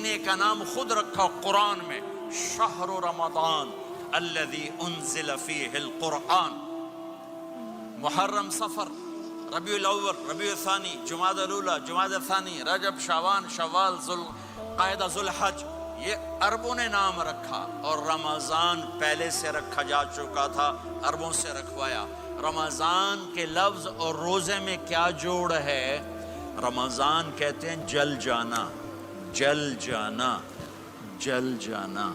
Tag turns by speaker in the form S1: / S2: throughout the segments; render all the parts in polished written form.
S1: مہینے کا نام خود رکھا قرآن میں، شہر رمضان الذی انزل فیہ القرآن۔ محرم، صفر، ربیع الاول، ربیع الثانی، جمادی الاولی، جمادی الثانی، رجب، شعبان، شوال، ذوالقعدہ، ذوالحج، یہ عربوں نے نام رکھا، اور رمضان پہلے سے رکھا جا چکا تھا، عربوں سے رکھوایا۔ رمضان کے لفظ اور روزے میں کیا جوڑ ہے؟ رمضان کہتے ہیں جل جانا، جل جانا، جل جانا۔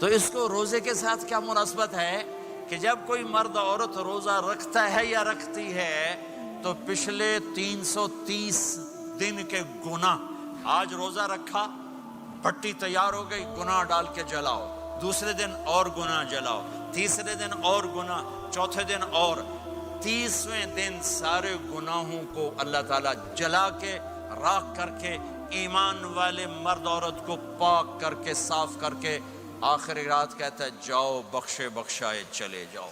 S1: تو اس کو روزے کے ساتھ کیا مناسبت ہے کہ جب کوئی مرد عورت روزہ رکھتا ہے یا رکھتی ہے تو پچھلے 330 دن کے گناہ، آج روزہ رکھا، بھٹی تیار ہو گئی، گناہ ڈال کے جلاؤ، دوسرے دن اور گناہ جلاؤ، تیسرے دن اور گناہ، چوتھے دن اور، 30ویں دن سارے گناہوں کو اللہ تعالیٰ جلا کے، راکھ کر کے، ایمان والے مرد عورت کو پاک کر کے، صاف کر کے، آخری رات کہتا ہے جاؤ بخشے بخشائے چلے جاؤ،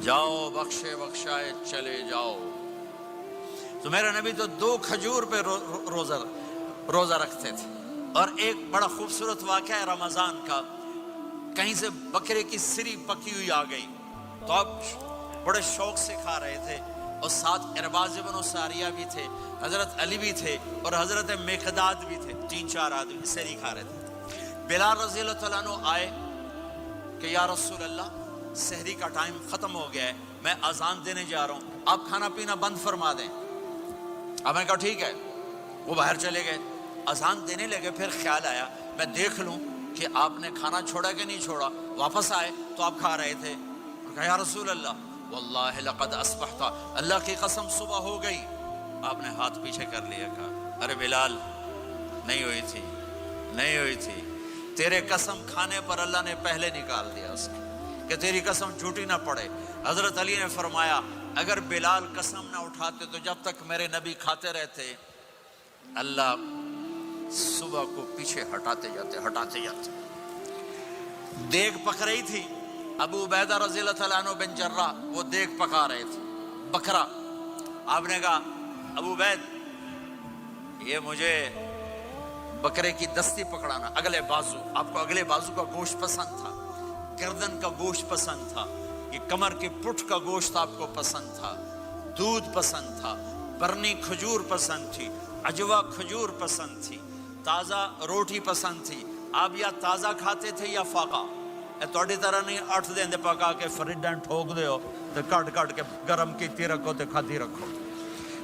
S1: جاؤ بخشے بخشائے چلے جاؤ۔ تو میرا نبی تو 2 کھجور پہ روزہ رکھتے تھے۔ اور ایک بڑا خوبصورت واقعہ ہے رمضان کا، کہیں سے بکرے کی سری پکی ہوئی آ گئی تو آپ بڑے شوق سے کھا رہے تھے، اور ساتھ ارباز بن ساریہ بھی تھے، حضرت علی بھی تھے، اور حضرت مقداد بھی تھے، 3-4 آدمی سری کھا رہے تھے۔ بلال رضی اللہ تعالیٰ عنہ آئے کہ یا رسول اللہ سحری کا ٹائم ختم ہو گیا ہے، میں اذان دینے جا رہا ہوں، آپ کھانا پینا بند فرما دیں۔ اب میں کہا ٹھیک ہے، وہ باہر چلے گئے، اذان دینے لگے، پھر خیال آیا میں دیکھ لوں کہ آپ نے کھانا چھوڑا کہ نہیں چھوڑا، واپس آئے تو آپ کھا رہے تھے، کہا یا رسول اللہ واللہ لقد اصبحت، اللہ کی قسم صبح ہو گئی۔ آپ نے ہاتھ پیچھے کر لیا، کہا ارے بلال نہیں ہوئی تھی، نہیں ہوئی تھی، تیرے قسم کھانے پر اللہ نے پہلے نکال دیا اس کو کہ تیری قسم جھوٹی نہ پڑے۔ حضرت علی نے فرمایا اگر بلال قسم نہ اٹھاتے تو جب تک میرے نبی کھاتے رہتے اللہ صبح کو پیچھے ہٹاتے جاتے۔ دیگ پک رہی تھی، ابو عبیدہ رضی اللہ تعالیٰ عنہ بن جراح وہ دیگ پکا رہے تھے، بکرا۔ آپ نے کہا ابو عبید یہ مجھے بکرے کی دستی پکڑانا، اگلے بازو، آپ کو اگلے بازو کا گوشت پسند تھا، گردن کا گوشت پسند تھا، یہ کمر کی پٹھ کا گوشت آپ کو پسند تھا، دودھ پسند تھا، برنی کھجور پسند تھی، عجوا کھجور پسند تھی، تازہ روٹی پسند تھی۔ آپ یا تازہ کھاتے تھے یا فاقہ، توڑی طرح نہیں 8 دن دے پکا کے فریڈاں ٹھوک دے ہو تو کٹ کے گرم کیتی رکھو تو کھاتی رکھو،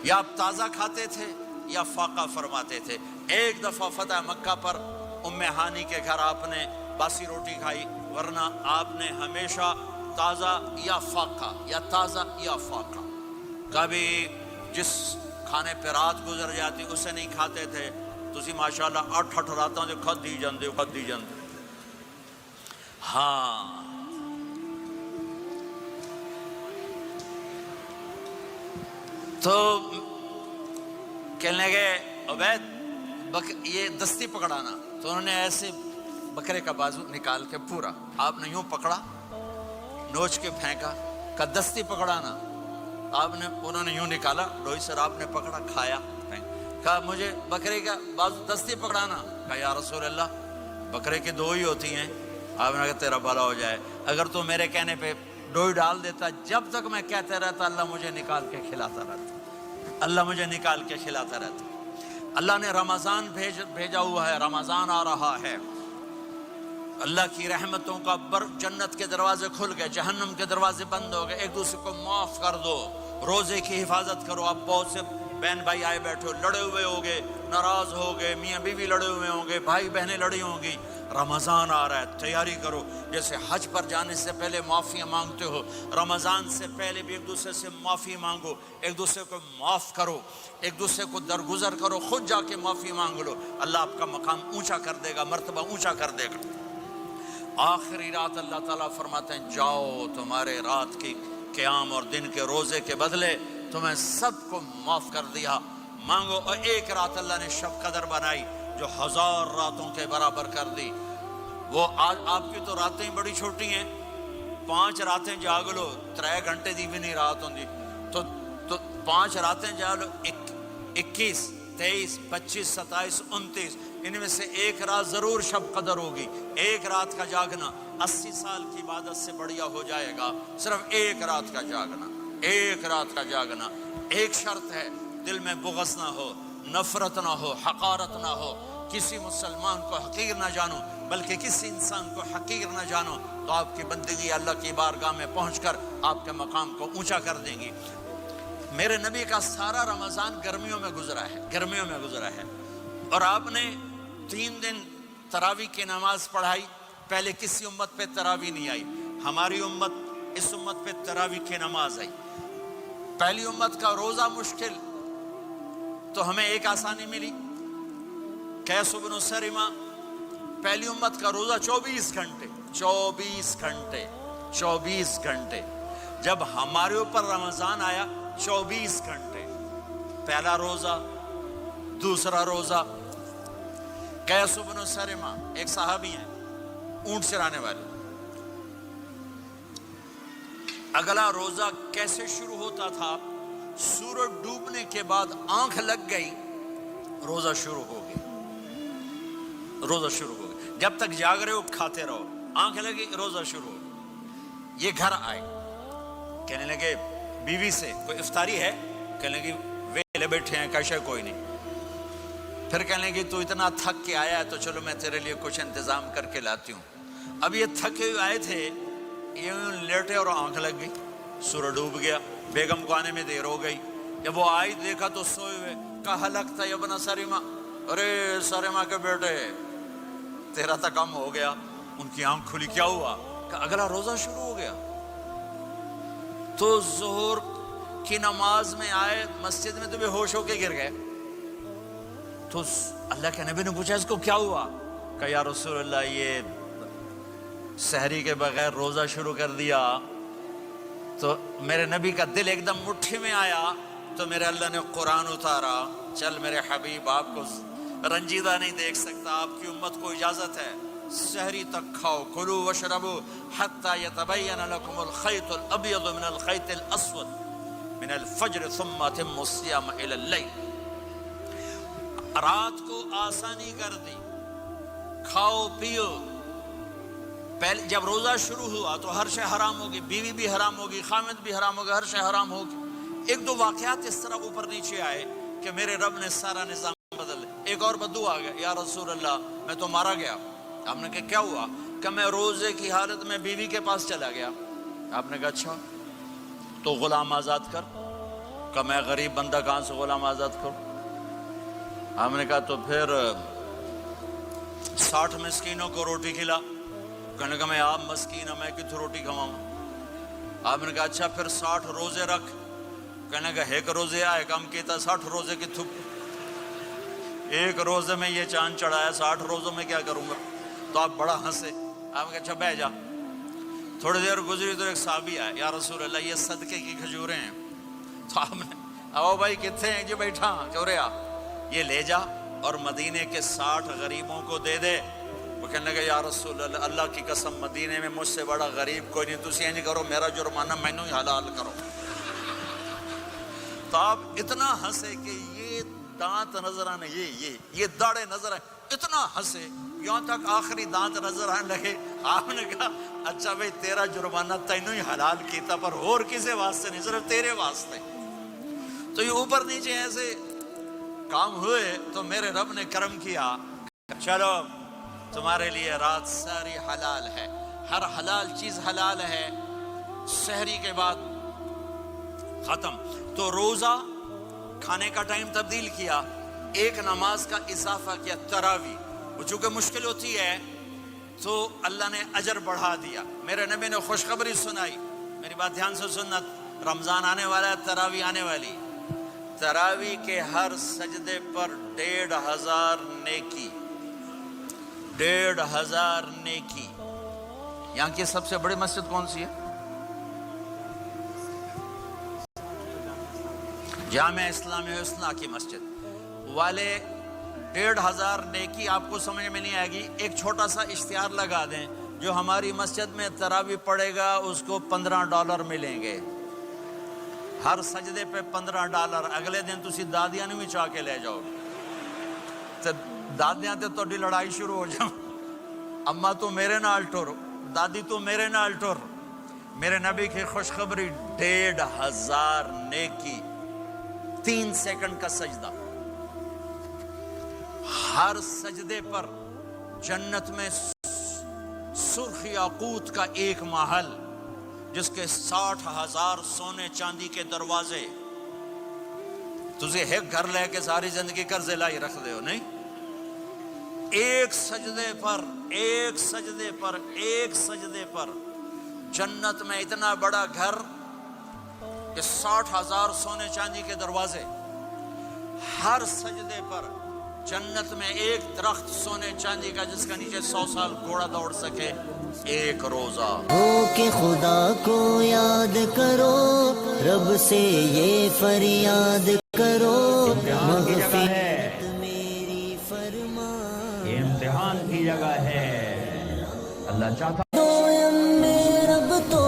S1: یا آپ تازہ کھاتے تھے یا فاقہ فرماتے تھے۔ ایک دفعہ فتح مکہ پر ام ہانی کے گھر آپ نے باسی روٹی کھائی، ورنہ آپ نے ہمیشہ تازہ یا فاقہ یا تازہ یا فاقہ، کبھی جس کھانے پہ رات گزر جاتی اسے نہیں کھاتے تھے۔ تسی ماشاءاللہ 8 راتوں سے کھدی جاندے ہو۔ ہاں تو کہنے لگے عبید یہ دستی پکڑانا، تو انہوں نے ایسے بکرے کا بازو نکال کے پورا آپ نے یوں پکڑا، نوچ کے پھینکا، کہ دستی پکڑانا، آپ نے انہوں نے یوں نکالا، ڈوئی سر آپ نے پکڑا، کھایا، کہا مجھے بکرے کا بازو دستی پکڑانا، کہا یا رسول اللہ بکرے کی 2 ہی ہوتی ہیں۔ آپ نے کہا تیرا بھلا ہو جائے، اگر تو میرے کہنے پہ ڈوئی ڈال دیتا، جب تک میں کہتے رہتا اللہ مجھے نکال کے کھلاتا رہتا، اللہ مجھے نکال کے کھلاتا رہتا۔ اللہ نے رمضان بھیجا ہوا ہے، رمضان آ رہا ہے، اللہ کی رحمتوں کا جنت کے دروازے کھل گئے، جہنم کے دروازے بند ہو گئے، ایک دوسرے کو معاف کر دو، روزے کی حفاظت کرو۔ آپ بہت سے بہن بھائی آئے بیٹھے ہو، لڑے ہوئے ہوگے، ناراض ہوگے، میاں بیوی لڑے ہوئے ہوں گے، بھائی بہنیں لڑی ہوں گی، رمضان آ رہا ہے، تیاری کرو۔ جیسے حج پر جانے سے پہلے معافیاں مانگتے ہو، رمضان سے پہلے بھی ایک دوسرے سے معافی مانگو، ایک دوسرے کو معاف کرو، ایک دوسرے کو درگزر کرو، خود جا کے معافی مانگ لو، اللہ آپ کا مقام اونچا کر دے گا، مرتبہ اونچا کر دے گا۔ آخری رات اللہ تعالیٰ فرماتے ہیں جاؤ، تمہارے رات کی قیام اور دن کے روزے کے بدلے تمہیں سب کو معاف کر دیا، مانگو۔ اور ایک رات اللہ نے شب قدر بنائی جو 1000 راتوں کے برابر کر دی۔ وہ آج آپ کی تو راتیں بڑی چھوٹی ہیں، 5 راتیں جاگ لو، 3 گھنٹے دی بھی نہیں رات ہوندی، تو 5 راتیں جاگ لو، 21 23 25 27 29 ان میں سے ایک رات ضرور شب قدر ہوگی. ایک رات کا جاگنا 80 سال کی عبادت سے بڑھیا ہو جائے گا. صرف ایک رات کا جاگنا, ایک رات کا جاگنا. ایک شرط ہے, دل میں بغض نہ ہو, نفرت نہ ہو, حقارت نہ ہو, کسی مسلمان کو حقیر نہ جانو, بلکہ کسی انسان کو حقیر نہ جانو, تو آپ کی بندگی اللہ کی بارگاہ میں پہنچ کر آپ کے مقام کو اونچا کر دیں گی. میرے نبی کا سارا رمضان گرمیوں میں گزرا ہے, گرمیوں میں گزرا ہے, اور آپ نے 3 دن تراویح کی نماز پڑھائی. پہلے کسی امت پہ تراویح نہیں آئی, ہماری امت, اس امت پہ تراویح کی نماز آئی. پہلی امت کا روزہ مشکل, تو ہمیں ایک آسانی ملی, قیس بن سرمہ. پہلی امت کا روزہ 24 گھنٹے, 24 گھنٹے, 24 گھنٹے. جب ہمارے اوپر رمضان آیا 24 گھنٹے. پہلا روزہ, دوسرا روزہ. قیس بن سرمہ ایک صحابی ہیں, اونٹ چرانے والے. اگلا روزہ کیسے شروع ہوتا تھا؟ سورج ڈوبنے کے بعد آنکھ لگ گئی, روزہ شروع ہو گیا, روزہ شروع ہو گیا. جب تک جاگ رہے ہو کھاتے رہو, آنکھ لگی روزہ شروع ہو گیا. یہ گھر آئے, کہنے لگے بیوی سے, کوئی افطاری ہے؟ کہنے لگے ویلے بیٹھے ہیں, کیسے کوئی نہیں. پھر کہنے لگے تو اتنا تھک کے آیا ہے تو چلو میں تیرے لیے کچھ انتظام کر کے لاتی ہوں. اب یہ تھکے ہوئے آئے تھے, یہ لیٹے اور آنکھ لگ گئی, سورج ڈوب گیا. بیگم کو آنے میں دیر ہو گئی. جب وہ آئی دیکھا تو سوئے ہوئے. کہا لگتا ہے ابن سرمہ, ارے سرمہ کے بیٹے تیرا تو کم ہو گیا. ان کی آنکھ کھلی, کیا ہوا؟ کہ اگلا روزہ شروع ہو گیا. تو ظہر کی نماز میں آئے, مسجد میں تو بے ہوش ہو کے گر گئے. تو اللہ کے نبی نے پوچھا اس کو کیا ہوا؟ کہ یا رسول اللہ یہ سحری کے بغیر روزہ شروع کر دیا. تو میرے نبی کا دل ایک دم مٹھی میں آیا, تو میرے اللہ نے قرآن اتارا, چل میرے حبیب آپ کو رنجیدہ نہیں دیکھ سکتا, آپ کی امت کو اجازت ہے, سحری تک کھاؤ, کلوا واشربوا حتی یتبین لکم الخیط الابیض من الخیط الاسود من الفجر ثم اتموا الصیام الی اللیل. رات کو آسانی کر دی, کھاؤ پیو. پہلے جب روزہ شروع ہوا تو ہر شے حرام ہوگی, بیوی بھی حرام ہوگی, خامد بھی حرام ہوگا, ہر شے حرام ہوگی. 1-2 واقعات اس طرح اوپر نیچے آئے کہ میرے رب نے سارا نظام بدل دیا. ایک اور بدو آ گیا, یا رسول اللہ میں تو مارا گیا. آپ نے کہا کیا ہوا؟ کہ میں روزے کی حالت میں بیوی کے پاس چلا گیا. آپ نے کہا اچھا تو غلام آزاد کر. کہ میں غریب بندہ کہاں سے غلام آزاد کروں؟ آپ نے کہا تو پھر 60 مسکینوں کو روٹی کھلا. کہنے کا میں آپ مسکین ہوں, میں کتوں روٹی کھواؤں؟ آپ نے کہا اچھا پھر 60 روزے رکھ. کہنے کا ایک روزے آئے کم کیتا, 60 روزے کی تھک, ایک روزے میں یہ چاند چڑھایا, 60 روزوں میں کیا کروں گا؟ تو آپ بڑا ہنسے. آپ نے کہا اچھا بیٹھ جا. تھوڑی دیر گزری تو ایک صحابی آئے, یا رسول اللہ یہ صدقے کی کھجوریں ہیں. تو آپ نے آؤ بھائی کتنے ہیں جی؟ بیٹھا چورے آ, یہ لے جا اور مدینے کے 60 غریبوں کو دے دے. وہ کہنے لگا یا رسول اللہ, اللہ کی قسم مدینے میں مجھ سے بڑا غریب کوئی نہیں, تسی نہیں کرو, میرا جرمانہ مینوں ہی حلال کرو. تو آپ اتنا ہنسے کہ یہ دانت نظر آنے, یہ داڑے نظر آئے, اتنا ہنسے یہاں تک آخری دانت نظر آنے لگے. آپ نے کہا اچھا بھائی تیرا جرمانہ تینوں ہی حلال کیتا, پر اور کسی واسطے نہیں, صرف تیرے واسطے. تو یہ اوپر نیچے ایسے کام ہوئے تو میرے رب نے کرم کیا, چلو تمہارے لیے رات ساری حلال ہے, ہر حلال چیز حلال ہے. سحری کے بعد ختم. تو روزہ کھانے کا ٹائم تبدیل کیا, ایک نماز کا اضافہ کیا, تراویح. وہ چونکہ مشکل ہوتی ہے تو اللہ نے اجر بڑھا دیا. میرے نبی نے خوشخبری سنائی, میری بات دھیان سے سننا, رمضان آنے والا ہے, تراویح آنے والی. تراویح کے ہر سجدے پر 1500 نیکی, 1500 نیکی. یہاں کی سب سے بڑی مسجد کون سی ہے؟ جامع اسلامی حسنہ کی مسجد والے. 1500 نیکی آپ کو سمجھ میں نہیں آئے گی. ایک چھوٹا سا اشتہار لگا دیں, جو ہماری مسجد میں تراویح پڑے گا اس کو $15 ملیں گے, ہر سجدے پہ $15. اگلے دن تسی دادیاں نہیں چاہ کے لے جاؤ. دادیاں تے تہاڈی لڑائی شروع ہو جائے، اما تو میرے نال ٹر، دادی تو میرے نال ٹر۔ میرے نبی کی خوشخبری 1500 نیکی، 3 سیکنڈ کا سجدہ، ہر سجدے پر جنت میں سرخ یاقوت کا ایک محل جس کے 60,000 سونے چاندی کے دروازے۔ تجھے ایک گھر لے کے ساری زندگی قرضے لائی رکھ دے ہو نہیں؟ ایک سجدے پر جنت میں اتنا بڑا گھر کہ 60,000 سونے چاندی کے دروازے، ہر سجدے پر جنت میں ایک درخت سونے چاندی کا جس کا نیچے 100 سال گھوڑا دوڑ سکے، ایک روزہ۔
S2: ہو کہ خدا کو یاد کرو، رب سے یہ فریاد کرو، مغفرت میری فرما۔
S3: یہ امتحان کی جگہ ہے، اللہ چاہتا
S2: میں رب تو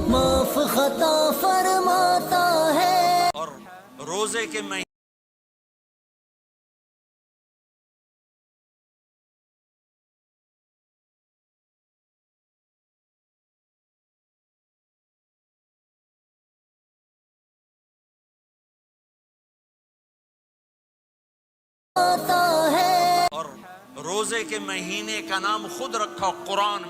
S2: معاف خطا فرماتا ہے۔
S1: اور روزے کے مہینے اور روزے کے مہینے کا نام خود رکھا قرآن